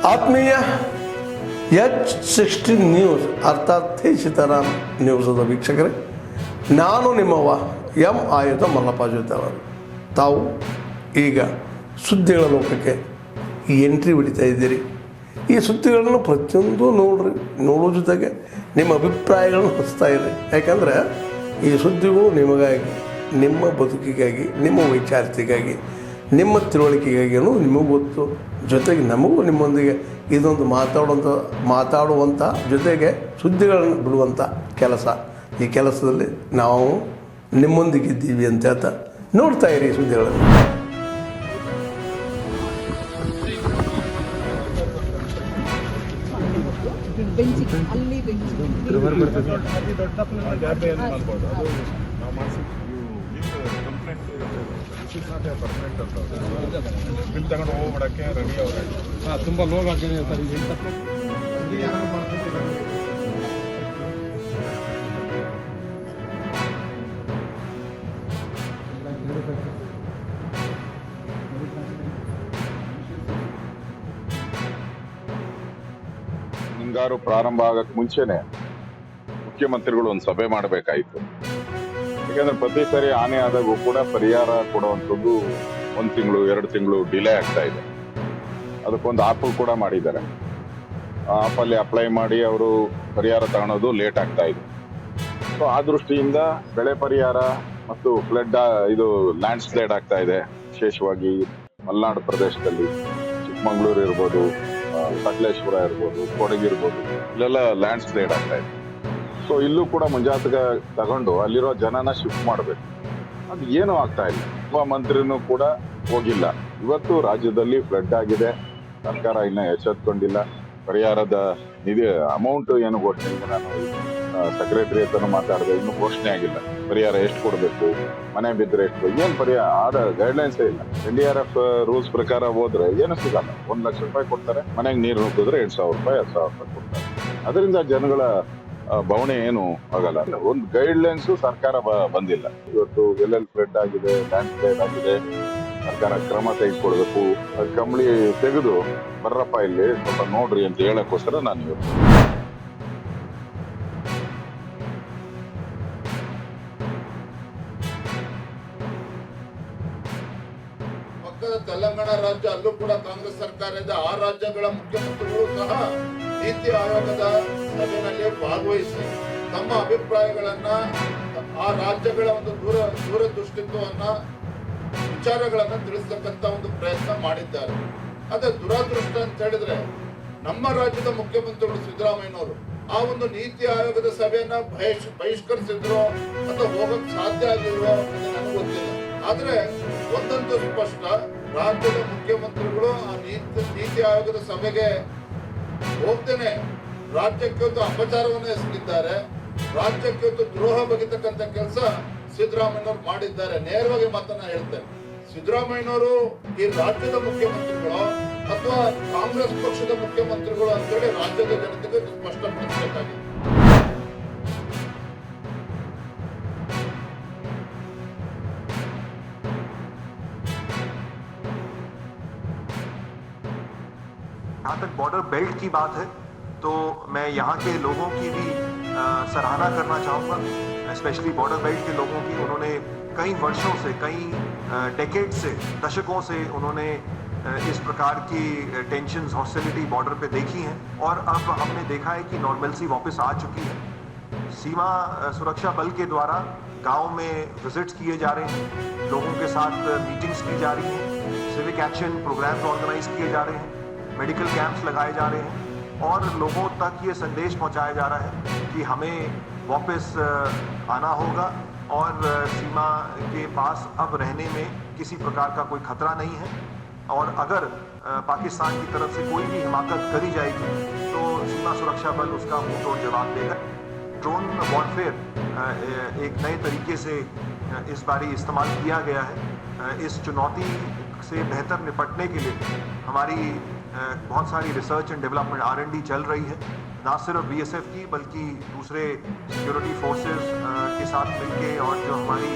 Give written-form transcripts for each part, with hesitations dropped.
ಆತ್ಮೀಯ H16 news ಅರ್ಥಾತ್ ತಿ ಸೀತಾರಾಮ್ ನ್ಯೂಸದ ವೀಕ್ಷಕರೇ, ನಾನು ನಿಮ್ಮವ ಎಂ ಆಯುಧ ಮಲ್ಲಪ್ಪ ಜೊತೆಯವರು. ತಾವು ಈಗ ಸುದ್ದಿಗಳ ಲೋಕಕ್ಕೆ ಎಂಟ್ರಿ ಹೊಡಿತಾ ಇದ್ದೀರಿ. ಈ ಸುದ್ದಿಗಳನ್ನು ಪ್ರತಿಯೊಂದು ನೋಡೋ ಜೊತೆಗೆ ನಿಮ್ಮ ಅಭಿಪ್ರಾಯಗಳನ್ನು ಹೊಸ್ತಾ ಇರಿ. ಯಾಕಂದರೆ ಈ ಸುದ್ದಿಗಳು ನಿಮಗಾಗಿ, ನಿಮ್ಮ ಬದುಕಿಗಾಗಿ, ನಿಮ್ಮ ವೈಚಾರಿಕೆಗಾಗಿ, ನಿಮ್ಮ ತಿಳುವಳಿಕೆಗಾಗಿಯೂ ನಿಮಗೂ ಗೊತ್ತು. ಜೊತೆಗೆ ನಮಗೂ ನಿಮ್ಮೊಂದಿಗೆ ಇದೊಂದು ಮಾತಾಡುವಂಥ ಜೊತೆಗೆ ಸುದ್ದಿಗಳನ್ನು ಬಿಡುವಂಥ ಕೆಲಸ. ಈ ಕೆಲಸದಲ್ಲಿ ನಾವು ನಿಮ್ಮೊಂದಿಗಿದ್ದೀವಿ ಅಂತ ಹೇಳ್ತಾ ನೋಡ್ತಾ ಇರಿ ಸುದ್ದಿಗಳನ್ನು. ಬಿಲ್ ತಗೊಂಡು ಹೋಗ್ಬಿಡಕ್ಕೆ ರೆಡಿ ಅವ್ರೆ. ತುಂಬ ಲೋಗ್ ಆಗಿದೆ ಸರ್. ಮುಂಗಾರು ಪ್ರಾರಂಭ ಆಗಕ್ಕೆ ಮುಂಚೆನೆ ಮುಖ್ಯಮಂತ್ರಿಗಳು ಒಂದು ಸಭೆ ಮಾಡಬೇಕಾಯಿತು. ಯಾಕಂದ್ರೆ ಪ್ರತಿ ಸರಿ ಆನೆ ಆದಾಗೂ ಕೂಡ ಪರಿಹಾರ ಕೊಡುವಂಥದ್ದು 1 ತಿಂಗಳು 2 ತಿಂಗಳು ಡಿಲೇ ಆಗ್ತಾ ಇದೆ. ಅದಕ್ಕೊಂದು ಆಪ್ ಕೂಡ ಮಾಡಿದ್ದಾರೆ. ಆ ಆಪಲ್ಲಿ ಅಪ್ಲೈ ಮಾಡಿ ಅವರು ಪರಿಹಾರ ತಗೊಳೋದು ಲೇಟ್ ಆಗ್ತಾ ಇದೆ. ಸೊ ಆ ದೃಷ್ಟಿಯಿಂದ ಬೆಳೆ ಪರಿಹಾರ ಮತ್ತು ಫ್ಲಡ್ ಲ್ಯಾಂಡ್ ಸ್ಲೈಡ್ ಆಗ್ತಾ ಇದೆ. ವಿಶೇಷವಾಗಿ ಮಲೆನಾಡು ಪ್ರದೇಶದಲ್ಲಿ ಚಿಕ್ಕಮಗಳೂರು ಇರ್ಬೋದು, ಸಕಲೇಶ್ವರ ಇರ್ಬೋದು, ಕೊಡಗು ಇರ್ಬೋದು, ಇಲ್ಲೆಲ್ಲ ಲ್ಯಾಂಡ್ ಸ್ಲೈಡ್ ಆಗ್ತಾ ಇದೆ. ಸೊ ಇಲ್ಲೂ ಕೂಡ ಮುಂಜಾಗ್ರತೆ ತಗೊಂಡು ಅಲ್ಲಿರೋ ಜನನ ಶಿಫ್ಟ್ ಮಾಡಬೇಕು. ಅದು ಏನೂ ಆಗ್ತಾ ಇಲ್ಲ. ಒಬ್ಬ ಮಂತ್ರಿನೂ ಕೂಡ ಹೋಗಿಲ್ಲ. ಇವತ್ತು ರಾಜ್ಯದಲ್ಲಿ ಫ್ಲಡ್ ಆಗಿದೆ, ಸರ್ಕಾರ ಇನ್ನೂ ಎಚ್ಚೆತ್ಕೊಂಡಿಲ್ಲ. ಪರಿಹಾರದ ನಿಧಿ ಅಮೌಂಟ್ ಏನು ಘೋಷಣೆ ಇಲ್ಲ. ನಾನು ಸೆಕ್ರೆಟರಿ ಹತ್ರನೂ ಮಾತಾಡಿದೆ, ಇನ್ನೂ ಘೋಷಣೆ ಆಗಿಲ್ಲ. ಪರಿಹಾರ ಎಷ್ಟು ಕೊಡಬೇಕು, ಮನೆ ಬಿದ್ದರೆ ಎಷ್ಟು, ಏನು ಪರಿಹಾರ ಆದ ಗೈಡ್ಲೈನ್ಸೇ ಇಲ್ಲ. NDRF ರೂಲ್ಸ್ ಪ್ರಕಾರ ಹೋದ್ರೆ ಏನು ಸಿಗಲ್ಲ. 1 ಲಕ್ಷ ರೂಪಾಯಿ ಕೊಡ್ತಾರೆ, ಮನೆಗೆ ನೀರು ನುಗ್ಗಿದ್ರೆ 8,000 ರೂಪಾಯಿ 10,000 ರೂಪಾಯಿ ಕೊಡ್ತಾರೆ. ಅದರಿಂದ ಜನಗಳ ಬವಣೆ ಏನು ಆಗಲ್ಲ. ಒಂದು ಗೈಡ್ಲೈನ್ಸ್ ಸರ್ಕಾರ ಬಂದಿಲ್ಲ. ಇವತ್ತು ಎಲ್ಲೆಲ್ಲಿ ಫ್ಲಡ್ ಆಗಿದೆ, ಲ್ಯಾಂಡ್ ಸ್ಲೈಡ್ ಆಗಿದೆ, ಸರ್ಕಾರ ಕ್ರಮ ತೆಗೆದುಕೊಳ್ಬೇಕು. ಅದು ಕಂಬಳಿ ತೆಗೆದು ಬರ್ರಪ್ಪ ಇಲ್ಲಿ ಸ್ವಲ್ಪ ನೋಡ್ರಿ ಅಂತ ಹೇಳಕ್ಕೋಸ್ಕರ ನಾನು ಇವತ್ತು ಪಕ್ಕದ ತೆಲಂಗಾಣ ರಾಜ್ಯ, ಅಲ್ಲೂ ಕೂಡ ಕಾಂಗ್ರೆಸ್ ಸರ್ಕಾರ ಇದೆ. ಆ ರಾಜ್ಯಗಳ ಮುಖ್ಯಮಂತ್ರಿಗಳು ಸಹ ನೀತಿ ಆಯೋಗದ ಸಭೆಯಲ್ಲಿ ಭಾಗವಹಿಸಿ ತಮ್ಮ ಅಭಿಪ್ರಾಯಗಳನ್ನ, ಆ ರಾಜ್ಯಗಳ ಒಂದು ದೂರದೃಷ್ಟಿತ್ವವನ್ನ, ವಿಚಾರಗಳನ್ನ ತಿಳಿಸ್ತಕ್ಕಂತ ಒಂದು ಪ್ರಯತ್ನ ಮಾಡಿದ್ದಾರೆ. ಅದೇ ದುರಾದೃಷ್ಟ ಅಂತ ಹೇಳಿದ್ರೆ ನಮ್ಮ ರಾಜ್ಯದ ಮುಖ್ಯಮಂತ್ರಿಗಳು ಸಿದ್ದರಾಮಯ್ಯನವರು ಆ ಒಂದು ನೀತಿ ಆಯೋಗದ ಸಭೆಯನ್ನ ಬಹಿಷ್ಕರಿಸಿದ್ರು ಅಥವಾ ಹೋಗಕ್ ಸಾಧ್ಯ ಆಗಿಲ್ವೋ ಅಂತ ನನಗೆ ಗೊತ್ತಿಲ್ಲ. ಆದ್ರೆ ಒಂದಂತೂ ಸ್ಪಷ್ಟ, ರಾಜ್ಯದ ಮುಖ್ಯಮಂತ್ರಿಗಳು ಆ ನೀತಿ ಆಯೋಗದ ಸಭೆಗೆ ಹೋಗ್ತೇನೆ ರಾಜ್ಯಕ್ಕೆ ಒಂದು ಅಪಚಾರವನ್ನು ಎಸಗಿದ್ದಾರೆ. ರಾಜ್ಯಕ್ಕೆ ಒಂದು ದ್ರೋಹ ಬಗೆತಕ್ಕಂತ ಕೆಲಸ ಸಿದ್ದರಾಮಯ್ಯನವರು ಮಾಡಿದ್ದಾರೆ. ನೇರವಾಗಿ ಮಾತನ್ನ ಹೇಳ್ತೇನೆ, ಸಿದ್ದರಾಮಯ್ಯನವರು ಈ ರಾಜ್ಯದ ಮುಖ್ಯಮಂತ್ರಿಗಳು ಅಥವಾ ಕಾಂಗ್ರೆಸ್ ಪಕ್ಷದ ಮುಖ್ಯಮಂತ್ರಿಗಳು ಅಂತೇಳಿ ರಾಜ್ಯದ ಜನತೆಗೆ ಸ್ಪಷ್ಟಪಡಿಸಬೇಕಾಗಿದೆ. जहाँ तक बॉर्डर बेल्ट की बात है तो मैं यहाँ के लोगों की भी सराहना करना चाहूँगा, स्पेशली बॉर्डर बेल्ट के लोगों की. उन्होंने कई वर्षों से, कई डेकेड से, दशकों से उन्होंने इस प्रकार की टेंशन्स, हॉस्टिलिटी बॉर्डर पे देखी हैं और अब हमने देखा है कि नॉर्मलसी वापस आ चुकी है. सीमा सुरक्षा बल के द्वारा गाँव में विजिट्स किए जा रहे हैं, लोगों के साथ मीटिंग्स की जा रही हैं, सिविक एक्शन प्रोग्राम्स ऑर्गेनाइज किए जा रहे हैं, मेडिकल कैंप्स लगाए जा रहे हैं और लोगों तक ये संदेश पहुंचाया जा रहा है कि हमें वापस आना होगा और सीमा के पास अब रहने में किसी प्रकार का कोई खतरा नहीं है. और अगर पाकिस्तान की तरफ से कोई भी हिमाकत करी जाएगी तो सीमा सुरक्षा बल उसका मुंह तोड़ जवाब देगा. ड्रोन वॉरफेयर एक नए तरीके से इस बार इस्तेमाल किया गया है. इस चुनौती से बेहतर निपटने के लिए हमारी बहुत सारी रिसर्च एंड डेवलपमेंट R&D चल रही है. ना सिर्फ BSF की बल्कि दूसरे सिक्योरिटी फोर्सेस के साथ मिलके और जो हमारी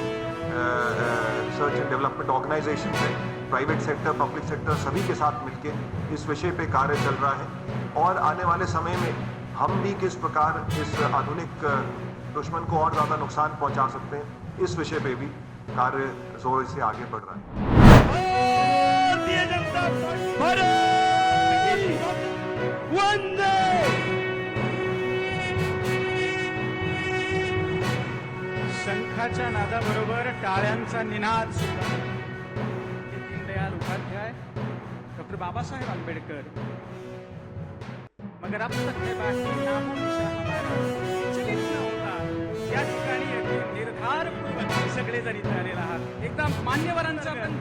रिसर्च एंड डेवलपमेंट ऑर्गेनाइजेशन है प्राइवेट सेक्टर, पब्लिक सेक्टर सभी के साथ मिलके इस विषय पे कार्य चल रहा है और आने वाले समय में हम भी किस प्रकार इस आधुनिक दुश्मन को और ज़्यादा नुकसान पहुंचा सकते हैं, इस विषय पे भी कार्य जोर से आगे बढ़ रहा है। भारतीय जनता पार्टी वंदे शंखाच्या नादाबरोबर टाळ्यांचा निनाद सुद्धा दीनदयाल उपाध्याय, डॉक्टर बाबासाहेब आंबेडकर, मगर अब तक है बाकी नामो निशान हमारा विचलित न होता या ठिकाणी अगदी निर्धारपूर्वक सगळे जण इथे आलेले आहात. एकदा मान्यवरांचा आपण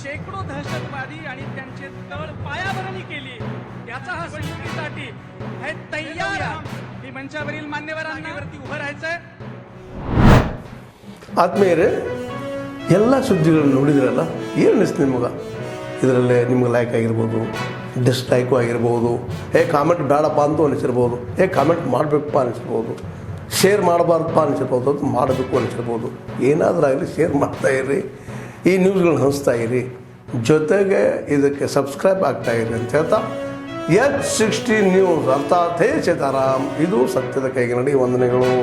शेकडो दहशतवादी आणि त्यांचे तळ पायाभरणी केली याचा हा संकेतीसाठी हे तयार ही मंचावरील मान्यवरांनी वरती उभं राहायचंय. ಆತ್ಮೀಯರೇ, ಎಲ್ಲ ಸುದ್ದಿಗಳನ್ನು ನೋಡಿದ್ರಲ್ಲ, ಏನು ಅನಿಸ್ತು ನಿಮಗೆ? ಇದರಲ್ಲೇ ನಿಮ್ಗೆ ಲೈಕ್ ಆಗಿರ್ಬೋದು, ಡಿಸ್ಲೈಕು ಆಗಿರ್ಬೋದು, ಕಾಮೆಂಟ್ ಬೇಡಪ್ಪ ಅಂತೂ ಅನಿಸಿರ್ಬೋದು, ಕಾಮೆಂಟ್ ಮಾಡಬೇಕಪ್ಪ ಅನಿಸಿರ್ಬೋದು, ಶೇರ್ ಮಾಡಬಾರ್ದಪ್ಪ ಅನಿಸಿರ್ಬೋದು, ಅದು ಮಾಡಬೇಕು ಅನಿಸಿರ್ಬೋದು. ಏನಾದರೂ ಆಗಲಿ ಶೇರ್ ಮಾಡ್ತಾಯಿರಿ, ಈ ನ್ಯೂಸ್ಗಳನ್ನ ಹಂಚ್ತಾ ಇರಿ, ಜೊತೆಗೆ ಇದಕ್ಕೆ ಸಬ್ಸ್ಕ್ರೈಬ್ ಆಗ್ತಾಯಿರಿ ಅಂತ ಹೇಳ್ತಾ H16 ನ್ಯೂಸ್ ಅರ್ಥಾತ್ ಹೇ ಸೀತಾರಾಮ್, ಇದು ಸತ್ಯದ ಕೈಗೆ ನಡಿ. ವಂದನೆಗಳು.